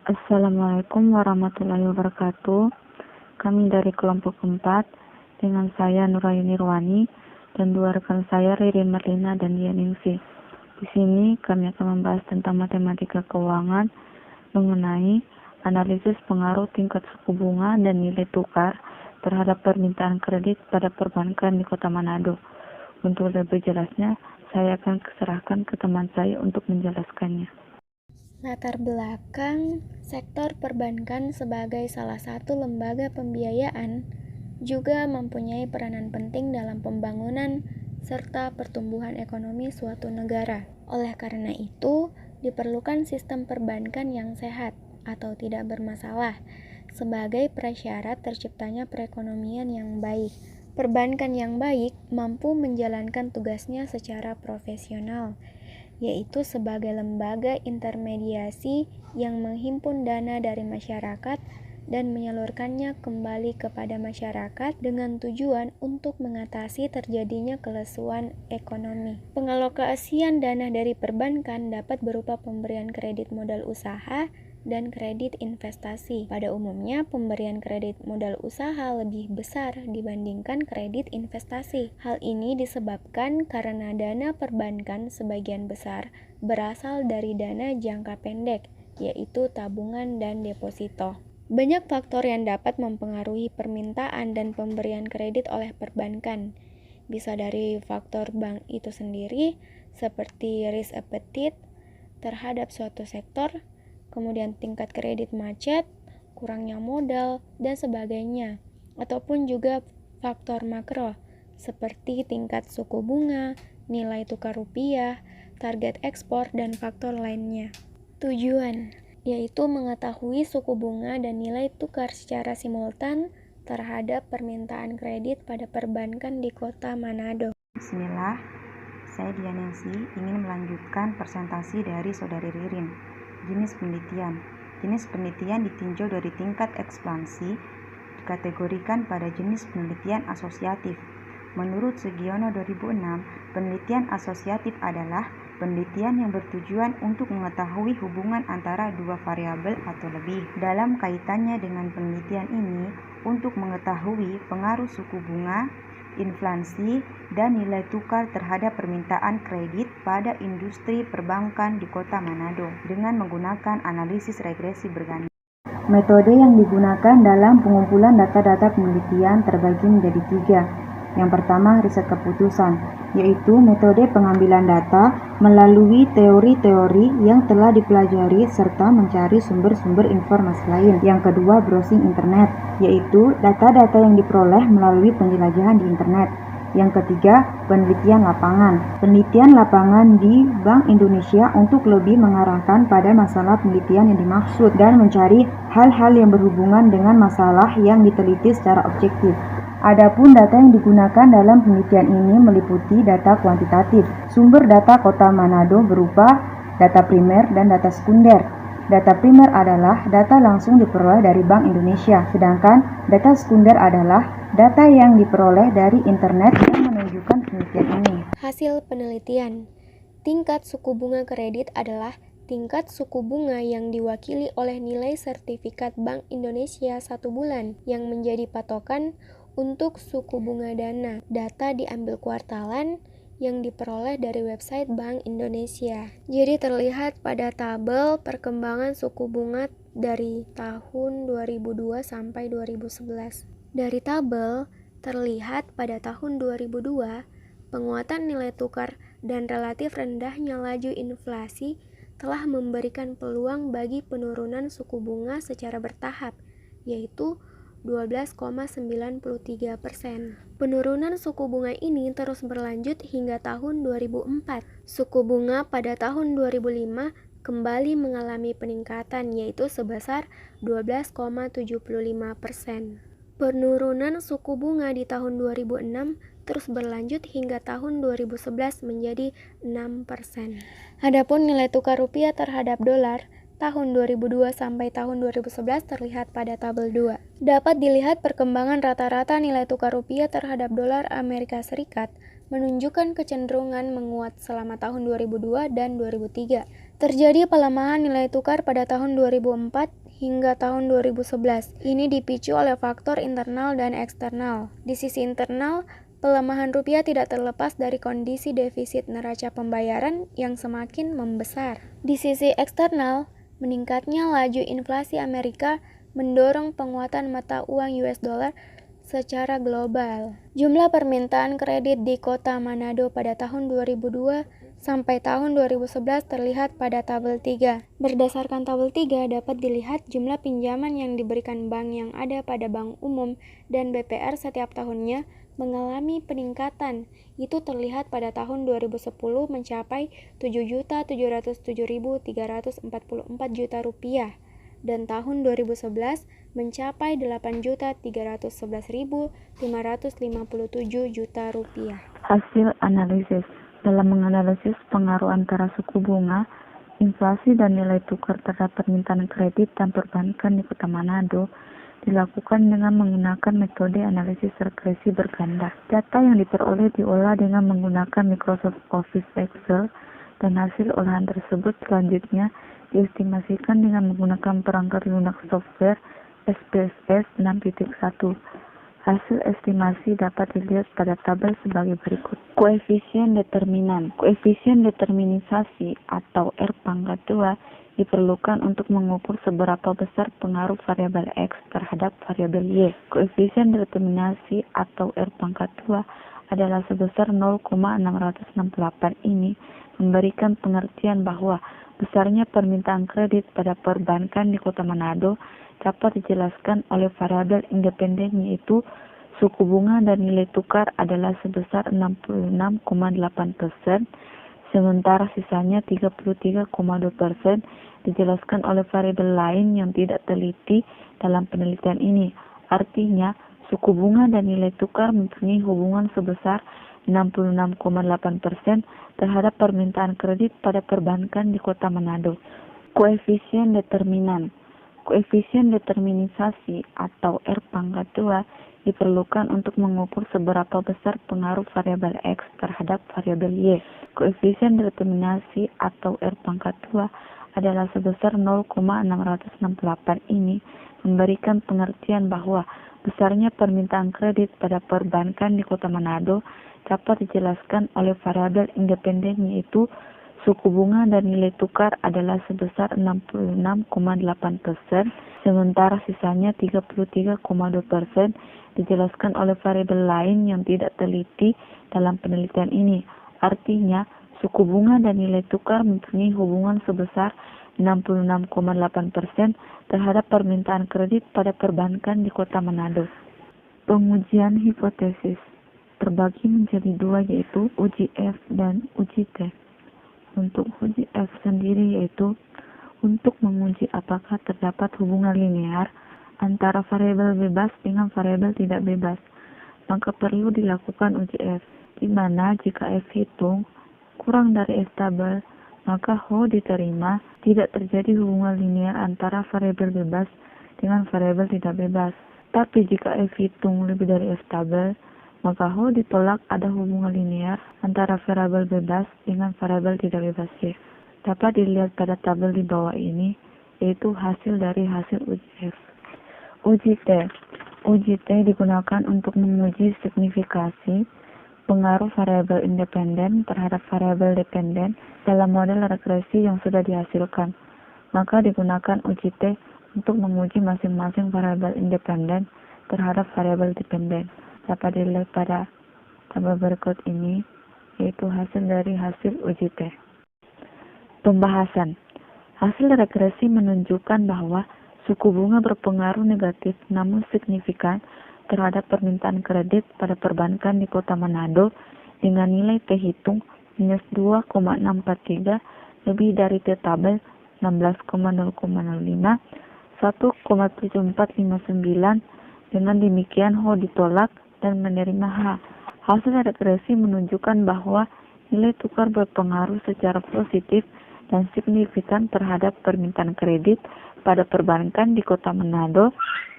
Assalamualaikum warahmatullahi wabarakatuh. Kami dari kelompok 4 dengan saya Nurayuni Irwani dan dua rekan saya Ririn Marlina dan Dianingsih. Di sini kami akan membahas tentang matematika keuangan mengenai analisis pengaruh tingkat suku bunga dan nilai tukar terhadap permintaan kredit pada perbankan di Kota Manado. Untuk lebih jelasnya, saya akan serahkan ke teman saya untuk menjelaskannya. Latar belakang sektor perbankan sebagai salah satu lembaga pembiayaan juga mempunyai peranan penting dalam pembangunan serta pertumbuhan ekonomi suatu negara. Oleh karena itu, diperlukan sistem perbankan yang sehat atau tidak bermasalah sebagai prasyarat terciptanya perekonomian yang baik. Perbankan yang baik mampu menjalankan tugasnya secara profesional, yaitu sebagai lembaga intermediasi yang menghimpun dana dari masyarakat dan menyalurkannya kembali kepada masyarakat dengan tujuan untuk mengatasi terjadinya kelesuan ekonomi. Pengalokasian dana dari perbankan dapat berupa pemberian kredit modal usaha dan kredit investasi. Pada umumnya, pemberian kredit modal usaha lebih besar dibandingkan kredit investasi. Hal ini disebabkan karena dana perbankan sebagian besar berasal dari dana jangka pendek, yaitu tabungan dan deposito. Banyak faktor yang dapat mempengaruhi permintaan dan pemberian kredit oleh perbankan. Bisa dari faktor bank itu sendiri, seperti risk appetite terhadap suatu sektor, kemudian tingkat kredit macet, kurangnya modal, dan sebagainya. Ataupun juga faktor makro, seperti tingkat suku bunga, nilai tukar rupiah, target ekspor, dan faktor lainnya. Tujuan, yaitu mengetahui suku bunga dan nilai tukar secara simultan terhadap permintaan kredit pada perbankan di Kota Manado. Bismillah, saya Dianingsih ingin melanjutkan presentasi dari Saudari Ririn. Jenis penelitian. Jenis penelitian ditinjau dari tingkat ekspansi, dikategorikan pada jenis penelitian asosiatif. Menurut Sugiono 2006, penelitian asosiatif adalah penelitian yang bertujuan untuk mengetahui hubungan antara dua variabel atau lebih. Dalam kaitannya dengan penelitian ini, untuk mengetahui pengaruh suku bunga, inflasi, dan nilai tukar terhadap permintaan kredit pada industri perbankan di Kota Manado dengan menggunakan analisis regresi berganda. Metode yang digunakan dalam pengumpulan data-data penelitian terbagi menjadi 3. Yang pertama, riset keputusan, yaitu metode pengambilan data melalui teori-teori yang telah dipelajari serta mencari sumber-sumber informasi lain. Yang kedua, browsing internet, yaitu data-data yang diperoleh melalui penjelajahan di internet. Yang ketiga, penelitian lapangan. Penelitian lapangan di Bank Indonesia untuk lebih mengarahkan pada masalah penelitian yang dimaksud dan mencari hal-hal yang berhubungan dengan masalah yang diteliti secara objektif. Adapun data yang digunakan dalam penelitian ini meliputi data kuantitatif. Sumber data Kota Manado berupa data primer dan data sekunder. Data primer adalah data langsung diperoleh dari Bank Indonesia, sedangkan data sekunder adalah data yang diperoleh dari internet yang menunjukkan penelitian ini. Hasil penelitian. Tingkat suku bunga kredit adalah tingkat suku bunga yang diwakili oleh nilai sertifikat Bank Indonesia 1 bulan yang menjadi patokan untuk suku bunga dana. Data diambil kuartalan yang diperoleh dari website Bank Indonesia. Jadi terlihat pada tabel perkembangan suku bunga dari tahun 2002 sampai 2011. Dari tabel terlihat pada tahun 2002, penguatan nilai tukar dan relatif rendahnya laju inflasi telah memberikan peluang bagi penurunan suku bunga secara bertahap, yaitu 12,93%. Penurunan suku bunga ini terus berlanjut hingga tahun 2004. Suku bunga pada tahun 2005 kembali mengalami peningkatan, yaitu sebesar 12,75%. Penurunan suku bunga di tahun 2006 terus berlanjut hingga tahun 2011 menjadi 6%. Adapun nilai tukar rupiah terhadap dolar tahun 2002 sampai tahun 2011 terlihat pada tabel 2. Dapat dilihat perkembangan rata-rata nilai tukar rupiah terhadap dolar Amerika Serikat menunjukkan kecenderungan menguat selama tahun 2002 dan 2003, Terjadi pelemahan nilai tukar pada tahun 2004 hingga tahun 2011. Ini dipicu oleh faktor internal dan eksternal. Di sisi internal, pelemahan rupiah tidak terlepas dari kondisi defisit neraca pembayaran yang semakin membesar. Di sisi eksternal, meningkatnya laju inflasi Amerika mendorong penguatan mata uang US dollar secara global. Jumlah permintaan kredit di kota Manado pada tahun 2002 sampai tahun 2011 terlihat pada tabel 3. Berdasarkan tabel 3 dapat dilihat jumlah pinjaman yang diberikan bank yang ada pada Bank Umum dan BPR setiap tahunnya mengalami peningkatan. Itu terlihat pada tahun 2010 mencapai 7.707.344 juta rupiah dan tahun 2011 mencapai 8.311.557 juta rupiah. Hasil analisis. Dalam menganalisis pengaruh antara suku bunga, inflasi dan nilai tukar terhadap permintaan kredit dan perbankan di Kota Manado dilakukan dengan menggunakan metode analisis regresi berganda. Data yang diperoleh diolah dengan menggunakan Microsoft Office Excel dan hasil olahan tersebut selanjutnya diestimasikan dengan menggunakan perangkat lunak software SPSS 6.1. Hasil estimasi dapat dilihat pada tabel sebagai berikut. Koefisien determinan. Koefisien determinisasi atau R⁻² diperlukan untuk mengukur seberapa besar pengaruh variabel X terhadap variabel Y. Koefisien determinasi atau R⁻² adalah sebesar 0,668. Ini memberikan pengertian bahwa besarnya permintaan kredit pada perbankan di Kota Manado dapat dijelaskan oleh variabel independen yaitu suku bunga dan nilai tukar adalah sebesar 66,8%, sementara sisanya 33,2% dijelaskan oleh variabel lain yang tidak teliti dalam penelitian ini. Artinya, suku bunga dan nilai tukar mempunyai hubungan sebesar 66,8% terhadap permintaan kredit pada perbankan di Kota Manado. Koefisien determinan. Koefisien determinisasi atau R⁻² diperlukan untuk mengukur seberapa besar pengaruh variabel X terhadap variabel Y. Koefisien determinasi atau R⁻² adalah sebesar 0,668. Ini memberikan pengertian bahwa besarnya permintaan kredit pada perbankan di Kota Manado dapat dijelaskan oleh variabel independen yaitu suku bunga dan nilai tukar adalah sebesar 66,8%, sementara sisanya 33,2% dijelaskan oleh variabel lain yang tidak teliti dalam penelitian ini. Artinya, suku bunga dan nilai tukar mempunyai hubungan sebesar 66,8% terhadap permintaan kredit pada perbankan di Kota Manado. Pengujian hipotesis terbagi menjadi dua yaitu uji F dan uji T. Untuk uji F sendiri yaitu untuk menguji apakah terdapat hubungan linear antara variabel bebas dengan variabel tidak bebas, maka perlu dilakukan uji F, di mana jika F hitung kurang dari F tabel, maka H diterima tidak terjadi hubungan linear antara variabel bebas dengan variabel tidak bebas. Tapi jika F hitung lebih dari F tabel, maka H ditolak ada hubungan linear antara variabel bebas dengan variabel tidak bebas Y. Dapat dilihat pada tabel di bawah ini, yaitu hasil dari hasil uji F. Uji T. Uji T digunakan untuk menguji signifikasi pengaruh variabel independen terhadap variabel dependen dalam model regresi yang sudah dihasilkan. Maka digunakan uji T untuk menguji masing-masing variabel independen terhadap variabel dependen. Dapat dilihat pada tabel berikut ini, yaitu hasil dari hasil uji T. Pembahasan. Hasil regresi menunjukkan bahwa suku bunga berpengaruh negatif namun signifikan terhadap permintaan kredit pada perbankan di Kota Manado dengan nilai T hitung minus 2,643 lebih dari T tabel 16,005 1,7459. Dengan demikian H ditolak dan menerima H. Hasil regresi menunjukkan bahwa nilai tukar berpengaruh secara positif dan signifikan terhadap permintaan kredit pada perbankan di Kota Manado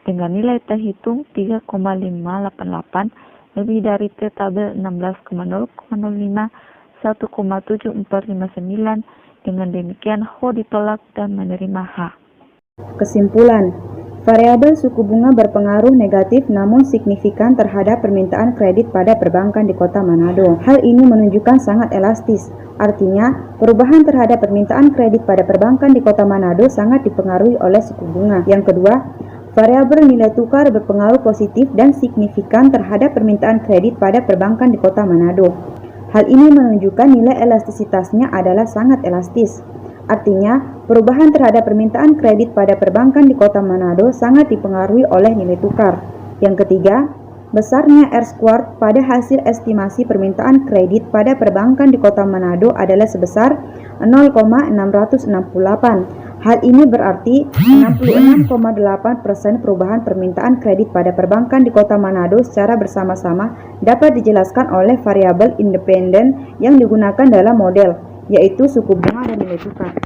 dengan nilai T hitung 3,588 lebih dari T tabel 16,005 1,7459 Dengan demikian, Ho ditolak dan menerima H. Kesimpulan, variabel suku bunga berpengaruh negatif namun signifikan terhadap permintaan kredit pada perbankan di Kota Manado. Hal ini menunjukkan sangat elastis. Artinya, perubahan terhadap permintaan kredit pada perbankan di Kota Manado sangat dipengaruhi oleh suku bunga. Yang kedua, variabel nilai tukar berpengaruh positif dan signifikan terhadap permintaan kredit pada perbankan di Kota Manado. Hal ini menunjukkan nilai elastisitasnya adalah sangat elastis. Artinya, perubahan terhadap permintaan kredit pada perbankan di Kota Manado sangat dipengaruhi oleh nilai tukar. Yang ketiga, besarnya R-squared pada hasil estimasi permintaan kredit pada perbankan di Kota Manado adalah sebesar 0,668. Hal ini berarti 66,8% perubahan permintaan kredit pada perbankan di Kota Manado secara bersama-sama dapat dijelaskan oleh variabel independen yang digunakan dalam model, yaitu suku bunga dan nilai tukar.